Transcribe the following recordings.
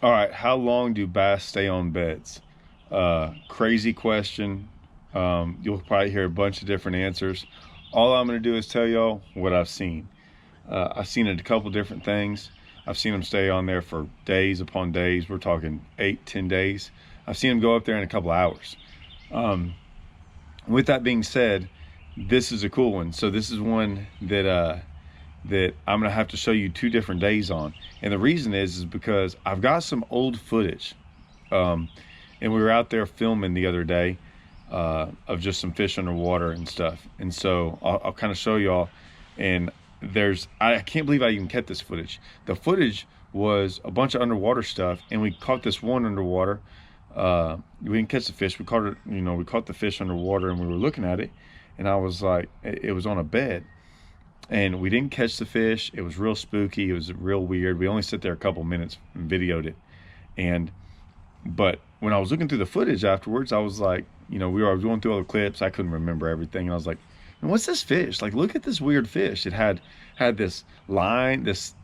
All right, how long do bass stay on beds? Crazy question. You'll probably hear a bunch of different answers. All I'm going to do is tell y'all what I've seen. I've seen it a couple different things. I've seen them stay on there for days upon days. We're talking 8, 10 days. I've seen them go up there in a couple hours. Um, with that being said, this is a cool one. So this is one that I'm gonna have to show you 2 different days on. And the reason is because I've got some old footage. Um, and we were out there filming the other day of just some fish underwater and stuff. And so I'll kind of show y'all. And I can't believe I even kept this footage. The footage was a bunch of underwater stuff, and we caught this one underwater. We didn't catch the fish. We caught it, we caught the fish underwater, and we were looking at it. And I was like, it was on a bed. And we didn't catch the fish. It was real spooky. It was real weird. We only sat there a couple minutes and videoed it. But when I was looking through the footage afterwards, I was like, I was going through all the clips. I couldn't remember everything. And I was like, what's this fish? Like, look at this weird fish. It had this line, this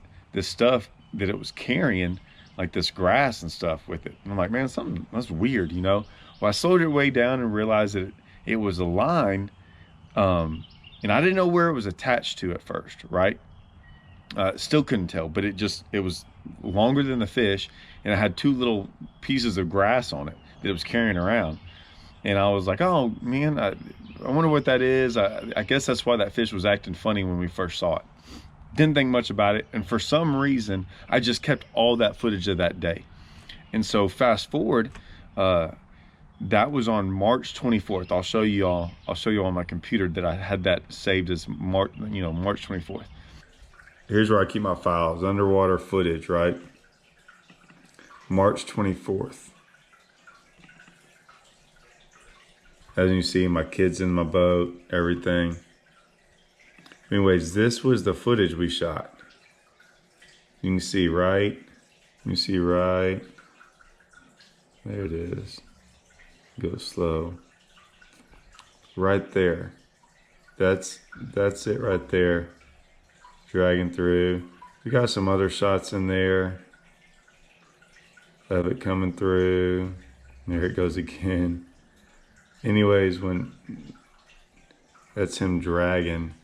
stuff that it was carrying, like this grass and stuff with it. And I'm like, man, something that's weird, Well, I slowed it way down and realized that it was a line. And I didn't know where it was attached to at first, right? Still couldn't tell, but it was longer than the fish, and it had 2 little pieces of grass on it that it was carrying around. And I was like, oh man, I wonder what that is. I guess that's why that fish was acting funny when we first saw it. Didn't think much about it, and for some reason, I just kept all that footage of that day. And so fast forward, that was on March 24th. I'll show you on my computer that I had that saved as March 24th. Here's where I keep my files, underwater footage, right? March 24th. As you see, my kids in my boat, everything. Anyways, this was the footage we shot. You can see right, there it is. Go slow. Right there. That's it right there. Dragging through. We got some other shots in there of it coming through. There it goes again. Anyways, when that's him dragging,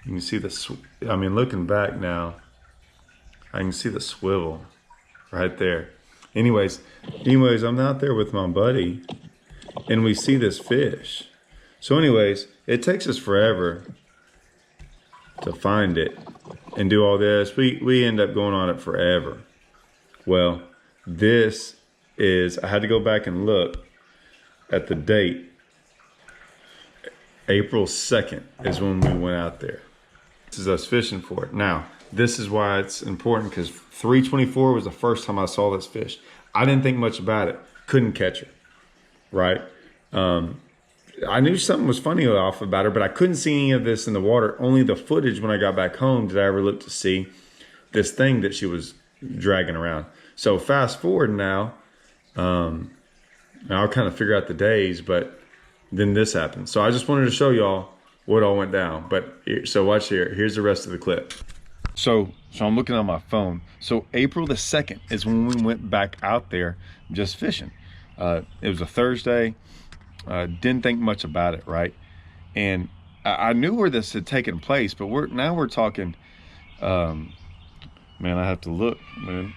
you can see looking back now, I can see the swivel right there. Anyways, I'm out there with my buddy, and we see this fish. So anyways, it takes us forever to find it and do all this. We end up going on it forever. Well, I had to go back and look at the date. April 2nd is when we went out there. This is us fishing for it. Now, this is why it's important, because 3/24 was the first time I saw this fish. I didn't think much about it. Couldn't catch her, right? I knew something was funny off about her, but I couldn't see any of this in the water. Only the footage when I got back home did I ever look to see this thing that she was dragging around. So fast forward now, I'll kind of figure out the days, but then this happened. So I just wanted to show y'all what all went down. So watch here. Here's the rest of the clip. So I'm looking on my phone. So April the 2nd is when we went back out there just fishing. It was a Thursday. Didn't think much about it, right? And I knew where this had taken place, but we're talking, man, I have to look, man.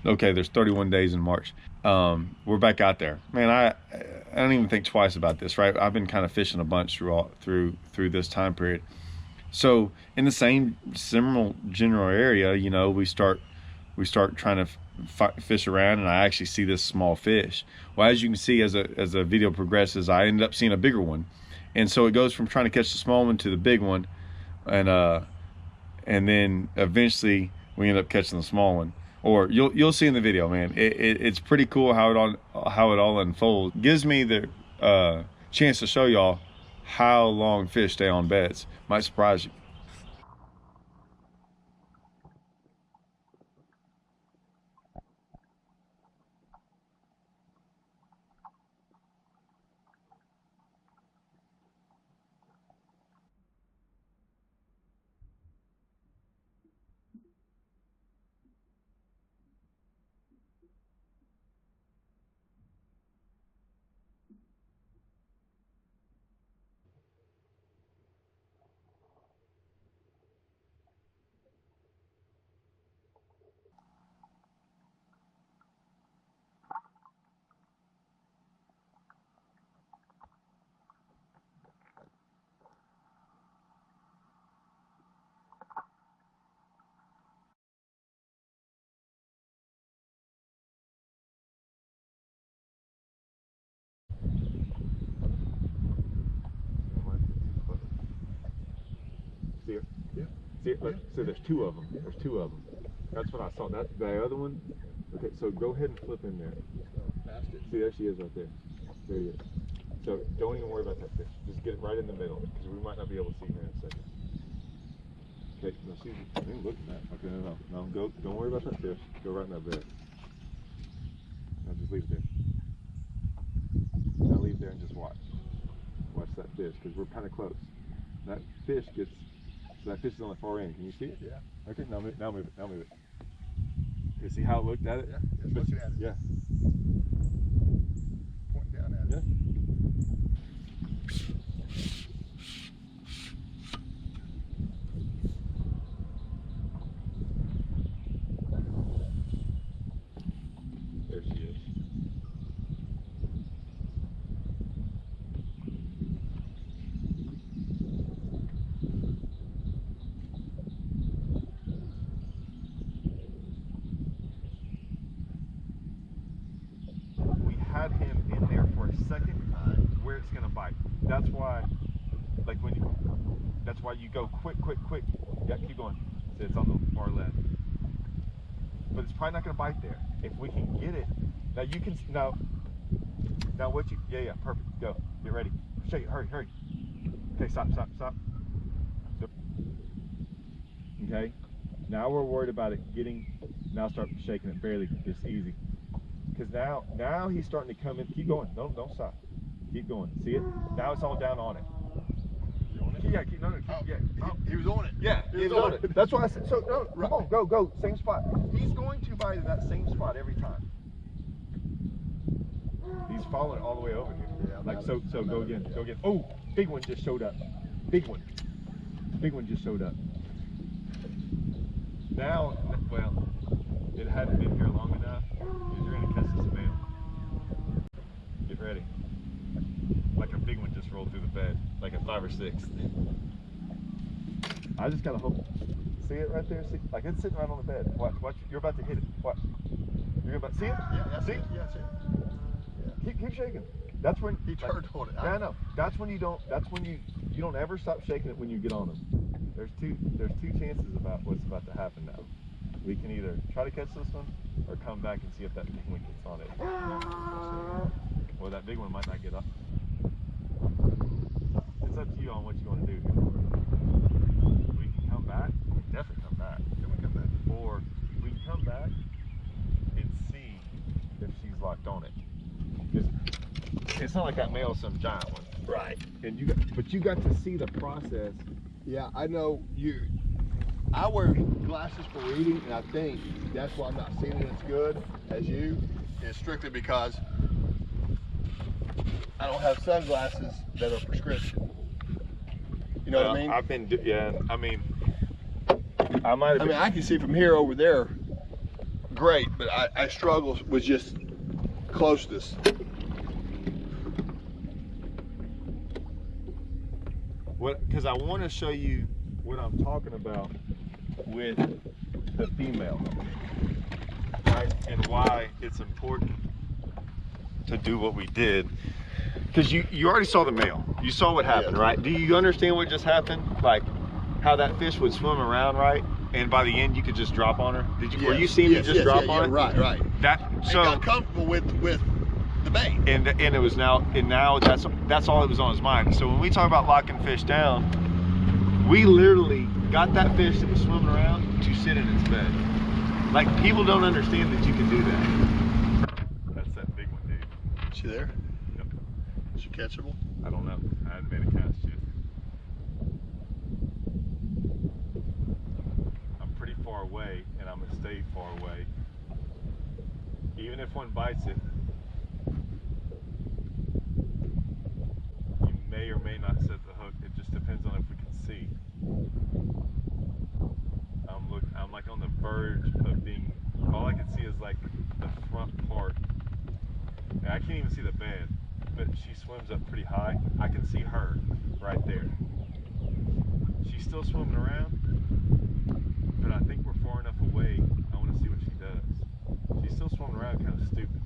Okay, there's 31 days in March. We're back out there, man. I don't even think twice about this, right? I've been kind of fishing a bunch through this time period. So in the same similar general area, we start trying to fish around, and I actually see this small fish. Well, as you can see, as the video progresses, I ended up seeing a bigger one, and so it goes from trying to catch the small one to the big one, and then eventually we end up catching the small one. Or you'll see in the video, man. It's pretty cool how it all unfolds. Gives me the chance to show y'all how long fish stay on beds. Might surprise you. See, so there's two of them. There's two of them. That's what I saw. That the other one. Okay, so go ahead and flip in there. Past it. See, there she is right there. There he is. So don't even worry about that fish. Just get it right in the middle because we might not be able to see her in a second. Okay, no, she's even looking at. Okay, no, go. Don't worry about that fish. Go right in that bed. No, just leave it there. Now leave there and just watch. Watch that fish because we're kind of close. That fish gets. So that fish is on the far end. Can you see it? Yeah. Okay, now move it. Okay, see how it looked at it? Yeah, it's looking at it. Yeah. Pointing down at it. Yeah. There she is. We had him in there for a second where it's gonna bite. That's why, like that's why you go quick. Yeah, keep going. See, it's on the far left. But it's probably not gonna bite there. If we can get it, now you can, now what you, yeah, perfect, go, get ready. Shake it, hurry. Okay, stop. Okay, now we're worried about it getting, now start shaking it barely, just easy. Because now he's starting to come in. Keep going. Don't stop. Keep going. See it? Now it's all down on it. Yeah, keep. He was on it. Yeah, he was on it. That's why I said. So no, come on, go. Same spot. He's going to bite in that same spot every time. He's following it all the way over here. Yeah, like so. Go again. Oh, big one just showed up. Big one just showed up. Now, well, it hadn't been here long enough. You're gonna catch this male. Get ready. Like a big one just rolled through the bed, like a 5 or 6. I just gotta hope. See it right there? See, like it's sitting right on the bed. Watch. You're about to hit it. Watch. You're about to see it? Yeah, see? Yeah, that's it. Keep shaking. That's when he turned on it. Yeah, I know. That's when you don't. That's when you don't ever stop shaking it when you get on them. There's two chances about what's about to happen now. We can either try to catch this one or come back and see if that big one gets on it. Well, that big one might not get up. It's up to you on what you want to do here. We can come back. We can definitely come back. Or we can come back and see if she's locked on it. Because it's not like that male's some giant one. Right. And but you got to see the process. Yeah, I know you. I wear glasses for reading, and I think that's why I'm not seeing it as good as you. Is strictly because I don't have sunglasses that are prescription. You know what I mean? I've been, yeah. I mean, I might have. I mean, I can see from here over there, great, but I struggle with just closeness. Because I want to show you what I'm talking about with the female, right? And why it's important to do what we did. Because you already saw the male. You saw what happened, right? Do you understand what just happened? Like how that fish would swim around, right? And by the end, you could just drop on her. Did you? Were you seeing me just drop on it? Right. That so. And got comfortable with the bait. And it was now that's all that was on his mind. So when we talk about locking fish down, we literally got that fish that was swimming around to sit in its bed. Like people don't understand that you can do that. That's that big one, dude. Is she there? Yep. Is she catchable? I don't know. I hadn't made a cast yet. I'm pretty far away, and I'm gonna stay far away. Even if one bites it, you may or may not set the hook. It just depends on if we can see. I'm like on the verge of being. All I can see is like the front part. And I can't even see the bed, but she swims up pretty high. I can see her right there. She's still swimming around, but I think we're far enough away. I want to see what she does. She's still swimming around, kind of stupid.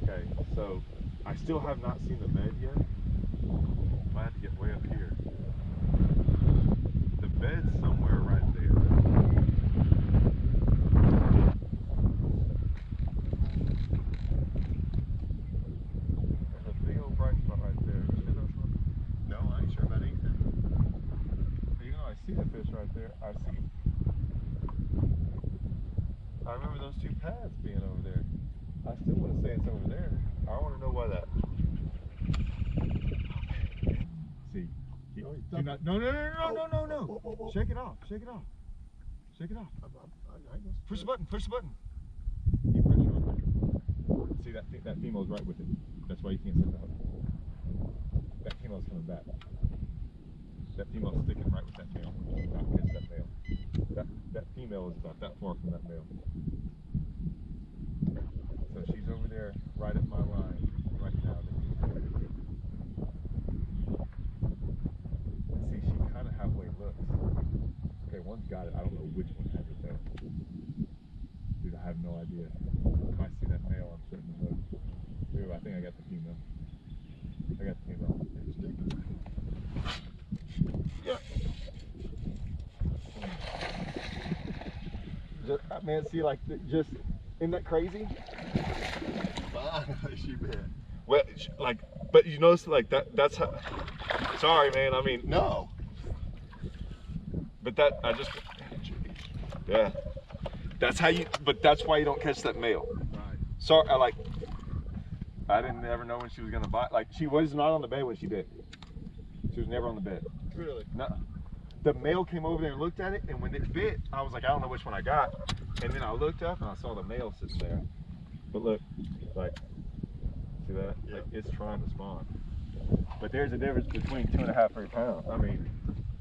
Okay, so I still have not seen the bed yet. I have to get way up here. bed's somewhere right there. There's a big old bright spot right there. You see that one? No, I ain't sure about anything. You know, I see the fish right there. I remember those two pads being over there. I still want to say it's over there. I want to know why that. See. Oh, he's Do not, no. Whoa, whoa, whoa. Shake it off. Shake it off. Shake it off. I Push the button. Push the button. Keep pressure on there. See that female's right with it. That's why you can't set the hook. That female's coming back. That female's sticking right with that male. Not catch that male. That female is about that far from that male. So she's over there right at my line right now. See, she kind of halfway looks. Okay, one's got it. I don't know which one has it though. Dude, I have no idea. If I see that male, I'm setting the hook. Dude, I think I got the female. I got the female. Yeah. Man, see, like, just, isn't that crazy? Fine, she bet. Well, like, but you notice, like, that's how, sorry, man, I mean, No. but that, yeah. That's how but that's why you don't catch that male. Right. Sorry, I didn't ever know when she was gonna bite. Like, she was not on the bed when she bit. She was never on the bed. Really? No. The male came over there and looked at it, and when it bit, I was like, I don't know which one I got. And then I looked up and I saw the male sitting there. But look, like, see that? Yeah. Like, it's trying to spawn. But there's a difference between 2.5 3 pounds. I mean,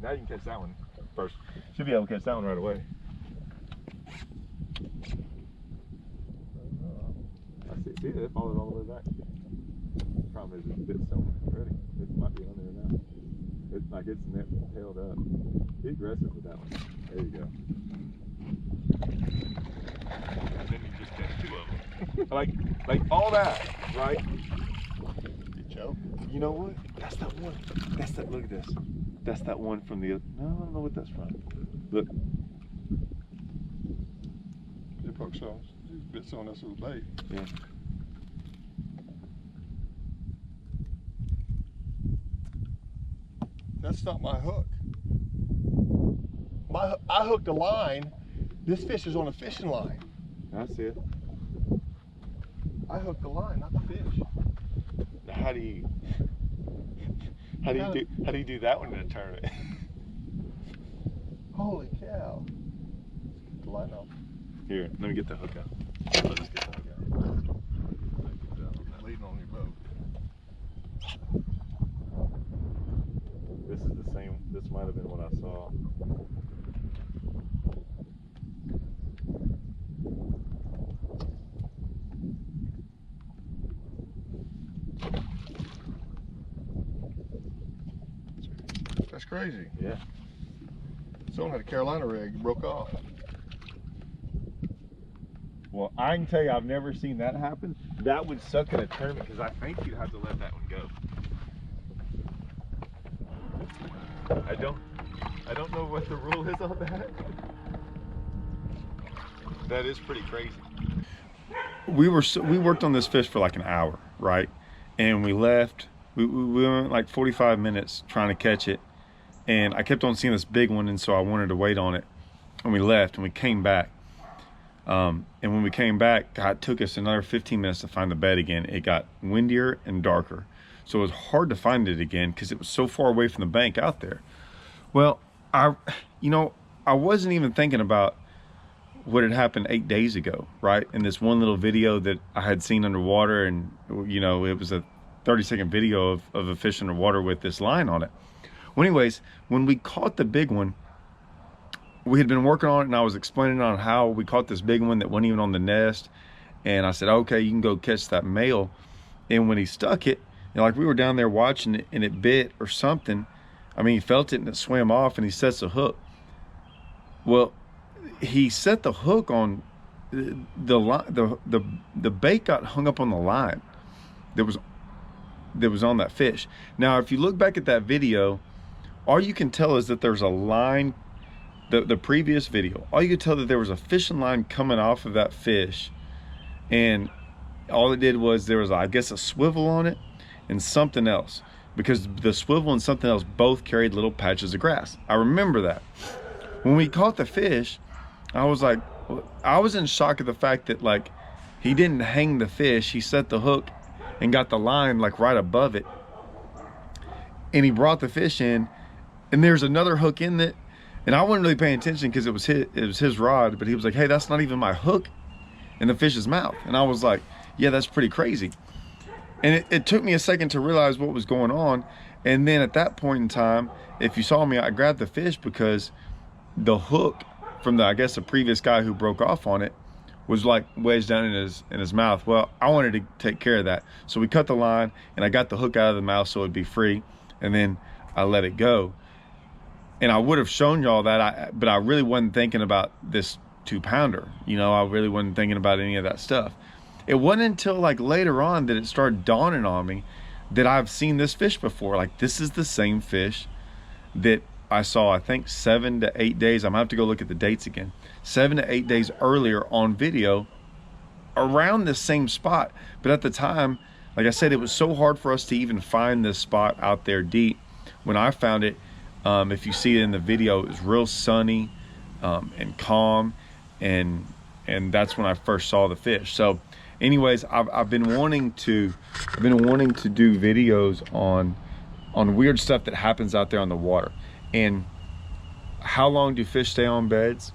now you can catch that one first. Should be able to catch that one right away. I see that it followed all the way back. Problem is, it's bit somewhere already. It might be on there now. It's like it's tailed up. Be aggressive with that one. There you go. And then you just catch 2 of them. like all that, right? You choke. You know what? That's that one. That's that. Look at this. That's that one from the. No, I don't know what that's from. Look. It pokes off. You bit someone else's bait. Yeah. That's not my hook. I hooked a line. This fish is on a fishing line. I see it. I hooked the line, not the fish. How do you do that one in a tournament? Holy cow. Let's get the line off. Here, let me get the hook out. Let's get the hook out. Leading on your boat. This is the same. This might have been what I saw. That's crazy. Yeah. Someone had a Carolina rig, broke off. Well, I can tell you, I've never seen that happen. That would suck in a tournament because I think you'd have to let that one go. I don't know what the rule is on that. That is pretty crazy. We worked on this fish for like an hour, right? And we left. We went like 45 minutes trying to catch it, and I kept on seeing this big one, and so I wanted to wait on it. And we left, and we came back. And when we came back, God, it took us another 15 minutes to find the bed again. It got windier and darker, so it was hard to find it again because it was so far away from the bank out there. Well, I wasn't even thinking about what had happened 8 days ago, right? In this one little video that I had seen underwater, and it was a 30-second video of a fish underwater with this line on it. Well, anyways, when we caught the big one, we had been working on it, and I was explaining on how we caught this big one that wasn't even on the nest. And I said, okay, you can go catch that male. And when he stuck it, like we were down there watching it, and it bit or something. I mean, he felt it and it swam off, and he sets the hook. Well, he set the hook on the line. The bait got hung up on the line that was on that fish. Now, if you look back at that video, all you can tell is that there's a line the previous video, all you could tell that there was a fishing line coming off of that fish, and all it did was there was, I guess, a swivel on it and something else, because the swivel and something else both carried little patches of grass. I remember that. When we caught the fish, I was like, I was in shock at the fact that, like, he didn't hang the fish. He set the hook and got the line like right above it, and he brought the fish in, and there's another hook in it, and I wasn't really paying attention because it was his rod, but he was like, hey, that's not even my hook in the fish's mouth. And I was like, yeah, that's pretty crazy. And it took me a second to realize what was going on. And then at that point in time, if you saw me, I grabbed the fish because the hook from the, I guess, the previous guy who broke off on it was like wedged down in his mouth. Well, I wanted to take care of that, so we cut the line and I got the hook out of the mouth so it'd be free, and then I let it go. And I would have shown y'all that, but I really wasn't thinking about this 2-pounder. You know, I really wasn't thinking about any of that stuff. It wasn't until like later on that it started dawning on me that I've seen this fish before. Like, this is the same fish that I saw, I think 7 to 8 days. I'm gonna have to go look at the dates again. 7 to 8 days earlier on video around the same spot. But at the time, like I said, it was so hard for us to even find this spot out there deep. When I found it, if you see it in the video, it was real sunny and calm, and that's when I first saw the fish. So anyways, I've been wanting to do videos on weird stuff that happens out there on the water. And how long do fish stay on beds?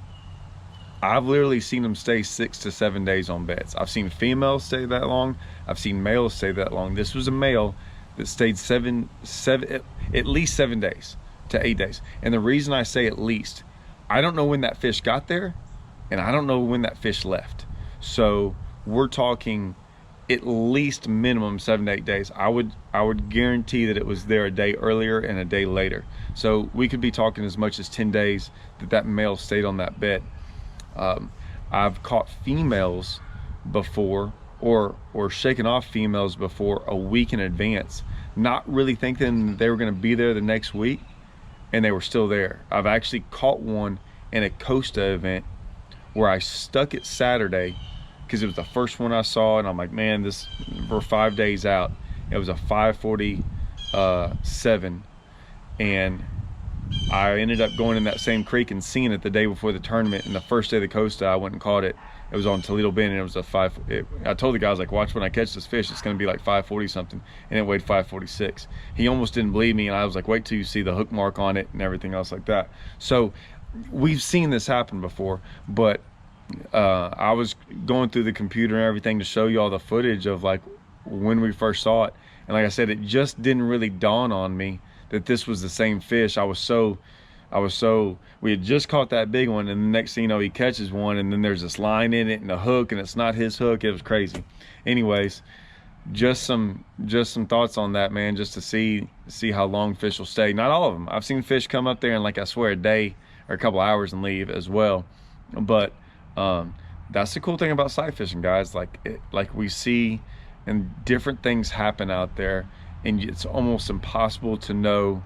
I've literally seen them stay 6 to 7 days on beds. I've seen females stay that long. I've seen males stay that long. This was a male that stayed at least 7 days to 8 days. And the reason I say at least, I don't know when that fish got there, and I don't know when that fish left. So we're talking at least minimum 7 to 8 days. I would guarantee that it was there a day earlier and a day later. So we could be talking as much as 10 days that male stayed on that bed. I've caught females before, or shaken off females before a week in advance, not really thinking they were going to be there the next week, and they were still there. I've actually caught one in a Costa event where I stuck it Saturday because it was the first one I saw, and I'm like, man, we're 5 days out. It was a 547, and I ended up going in that same creek and seeing it the day before the tournament. And the first day of the Costa, I went and caught it. It was on Toledo Bend, and it was I told the guys, like, watch when I catch this fish, it's going to be like 540 something, and it weighed 546. He almost didn't believe me, and I was like, wait till you see the hook mark on it and everything else like that. So we've seen this happen before, but I was going through the computer and everything to show you all the footage of like when we first saw it, and like I said, it just didn't really dawn on me that this was the same fish. We had just caught that big one, and the next thing you know, he catches one, and then there's this line in it and a hook, and it's not his hook. It was crazy. Anyways, just some thoughts on that, man, just to see how long fish will stay. Not all of them. I've seen fish come up there and, like, I swear, a day or a couple hours and leave as well. But that's the cool thing about sight fishing, guys. Like we see, and different things happen out there, and it's almost impossible to know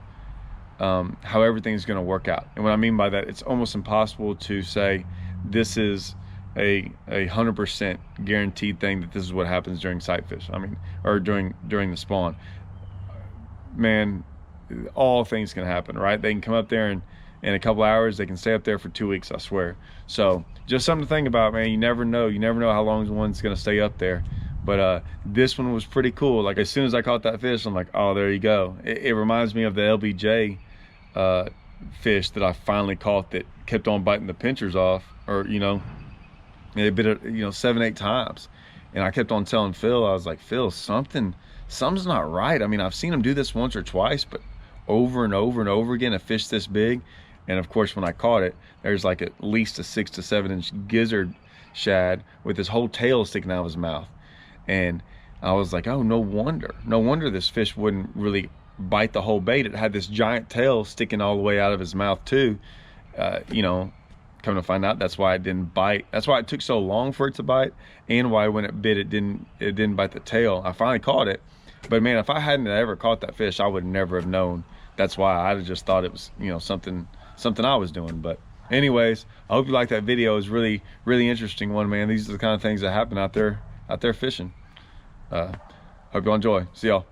how everything's going to work out. And what I mean by that, it's almost impossible to say this is a 100% guaranteed thing that this is what happens during sight fish. I mean, or during the spawn. Man, all things can happen, right? They can come up there and in a couple hours, they can stay up there for 2 weeks, I swear. So just something to think about, man. You never know how long one's going to stay up there. But this one was pretty cool. Like, as soon as I caught that fish, I'm like, oh, there you go. It reminds me of the LBJ fish that I finally caught that kept on biting the pinchers off, or, you know, they bit it, 7, 8 times. And I kept on telling Phil, I was like, Phil, something's not right. I mean, I've seen him do this once or twice, but over and over and over again, a fish this big. And of course, when I caught it, there's like at least a 6 to 7 inch gizzard shad with his whole tail sticking out of his mouth. And I was like, oh, no wonder this fish wouldn't really bite the whole bait. It had this giant tail sticking all the way out of his mouth too. Come to find out, that's why it didn't bite. That's why it took so long for it to bite, and why when it bit, it didn't bite the tail. I finally caught it, but man, if I hadn't ever caught that fish, I would never have known. That's why I'd have just thought it was, something I was doing. But anyways, I hope you like that video. It's really interesting one, man. These are the kind of things that happen out there fishing. Hope y'all enjoy. See y'all.